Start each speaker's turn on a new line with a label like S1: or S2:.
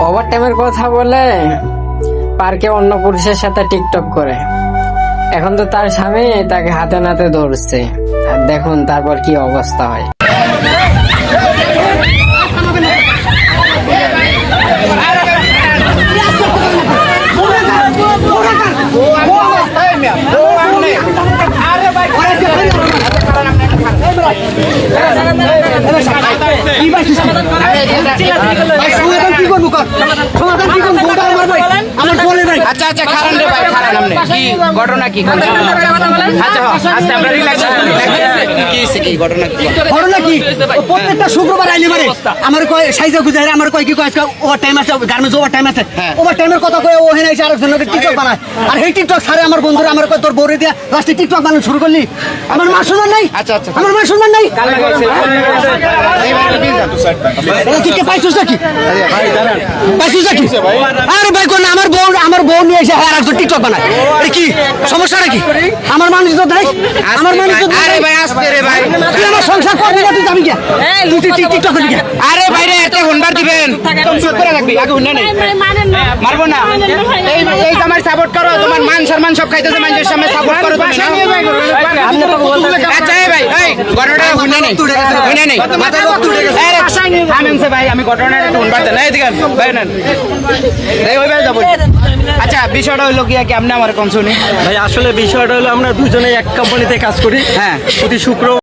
S1: ওভারটাইমের কথা বলে পার্কে অন্য পুরুষের সাথে টিকটক করে। এখন তো তার স্বামী তাকে হাতে নাতে ধরছে, আর দেখুন তারপর কি অবস্থা হয়।
S2: আচ্ছা আচ্ছা খারান রে ভাই খারান আপনি কি ঘটনা কি আচ্ছা আস্তে আমরা রিল্যাক্স কি ঘটনা কি
S3: প্রত্যেকটা শুক্রবার আইলে মারে আমার কয় সাইজা গুজারে আমার কয় কি কয় ওভার টাইম আছে গার্মেন্টস ওভার টাইম আছে ওভার টাইমের কথা কয় ও হেনে এসে আরেকজনকে টিকটক বানায় আর এই টিকটক সারে আমার বন্ধুরা আমার কয় তোর বউরে দিয়া লাস্টে টিকটক বানানো শুরু করলি আমার মা শুনার নাই
S2: আচ্ছা আচ্ছা
S3: আমার মা শুনার নাই তুই কে পাইছিস নাকি পাইছিস নাকি আরে ভাই কোন আমার বউ নিয়ে এসে আর একজন টিকটক বানায় এটা কি সমস্যা নাকি আমার মানুষ তো দেখ আমার মানুষ তো
S2: আরে ভাই আস্তে রে ভাই
S3: তুই আমার সংসার করবি না তুই যাবি কে তুই টিকটক করবি কে
S2: আরে ভাই রে এত হুন্ডার দিবেন চুপ করে রাখবি আগে হুন্ডা নেই মারবো না এই তোমার সাপোর্ট করো তোমার মান সম্মান সব খাইতেছে মানুষের সামনে সাপোর্ট করো তুমি না আচ্ছা এই ভাই এই ঘটনাটা হুন্ডা নেই মাথা লোক তুলে গেছে আমেনছে ভাই আমি ঘটনাটা একটু হুন্ডা দেন এই দিকেন ভাই নেন এই ওই ভাই যাবো আচ্ছা বিষয়টা হলো কি আপনি আমার কোন শুনি
S4: ভাই আসলে বিষয়টা হলো আমরা দুজনেই এক কোম্পানিতে কাজ করি।
S2: হ্যাঁ
S4: প্রতি শুক্র